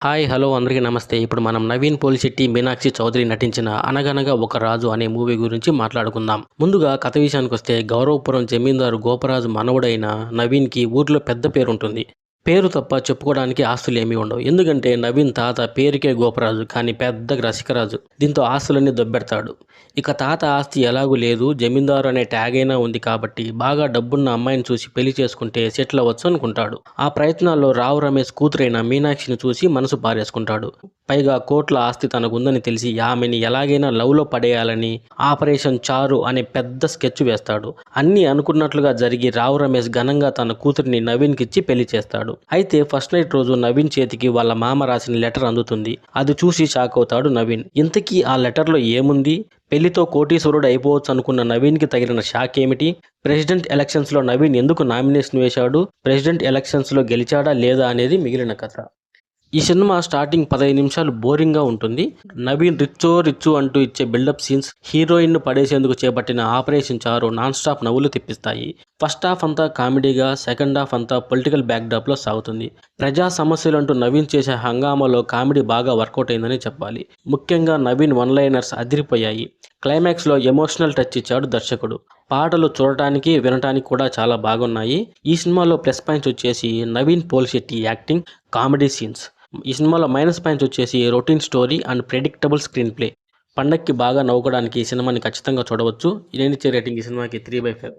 Hi hello అందరికీ నమస్తే. ఇప్పుడు మనం నవీన్ పోలిశెట్టి, మీనాక్షి చౌదరి నటించిన 'అనగనగా ఒక రాజు' అనే మూవీ గురించి మాట్లాడుకుందాం. ముందుగా కథ విషయానికొస్తే గౌరవపురం జమీందారు గోపరాజు మనవడైన నవీన్‌కి ఊర్లో పెద్ద పేరుంటుంది. పేరు తప్ప చెప్పుకోవడానికి ఆస్తులేమీ ఉండవు. ఎందుకంటే నవీన్ తాత పేరుకే గోపరాజు, కానీ పెద్ద రసికరాజు. దీంతో ఆస్తులన్నీ దొబ్బెడతాడు. ఇక తాత ఆస్తి ఎలాగూ లేదు, జమీందారు అనే ట్యాగ్ అయినా ఉంది కాబట్టి బాగా డబ్బున్న అమ్మాయిని చూసి పెళ్లి చేసుకుంటే సెటిల్ అవ్వచ్చు అనుకుంటాడు. ఆ ప్రయత్నాల్లో రావు రమేష్ కూతురైన మీనాక్షిని చూసి మనసు పారేసుకుంటాడు. పైగా కోట్ల ఆస్తి తనకుందని తెలిసి ఆమెని ఎలాగైనా లవ్లో పడేయాలని ఆపరేషన్ చారు అనే పెద్ద స్కెచ్ వేస్తాడు. అన్నీ అనుకున్నట్లుగా జరిగి రావు రమేష్ ఘనంగా తన కూతురిని నవీన్కిచ్చి పెళ్లి చేస్తాడు. అయితే ఫస్ట్ నైట్ రోజు నవీన్ చేతికి వాళ్ళ మామ రాసిన లెటర్ అందుతుంది. అది చూసి షాక్ అవుతాడు నవీన్. ఇంతకీ ఆ లెటర్లో ఏముంది? పెళ్లితో కోటీశ్వరుడు అయిపోవచ్చు అనుకున్న నవీన్కి తగిలిన షాక్ ఏమిటి? ప్రెసిడెంట్ ఎలక్షన్స్లో నవీన్ ఎందుకు నామినేషన్ వేశాడు? ప్రెసిడెంట్ ఎలక్షన్స్లో గెలిచాడా లేదా అనేది మిగిలిన కథ. ఈ సినిమా స్టార్టింగ్ 15 నిమిషాలు బోరింగ్గా ఉంటుంది. నవీన్ రిచ్చు అంటూ ఇచ్చే బిల్డప్ సీన్స్, హీరోయిన్ను పడేసేందుకు చేపట్టిన ఆపరేషన్ చారు నాన్ స్టాప్ నవ్వులు తెప్పిస్తాయి. ఫస్ట్ హాఫ్ అంతా కామెడీగా, సెకండ్ హాఫ్ అంతా పొలిటికల్ బ్యాక్డ్రాప్లో సాగుతుంది. ప్రజా సమస్యలంటూ నవీన్ చేసే హంగామాలో కామెడీ బాగా వర్కౌట్ అయిందని చెప్పాలి. ముఖ్యంగా నవీన్ వన్ లైనర్స్ అదిరిపోయాయి. క్లైమాక్స్లో ఎమోషనల్ టచ్ ఇచ్చాడు దర్శకుడు. పాటలు చూడటానికి, వినటానికి కూడా చాలా బాగున్నాయి. ఈ సినిమాలో ప్లస్ పాయింట్స్ వచ్చేసి Naveen Polishetty acting, comedy scenes. ఈ సినిమాలో మైనస్ పాయింట్స్ వచ్చేసి routine story and predictable screenplay. పండక్కి బాగా నవ్వుకోవడానికి ఈ సినిమాని ఖచ్చితంగా చూడవచ్చు. నేను ఇచ్చే రేటింగ్ ఈ సినిమాకి 3/5.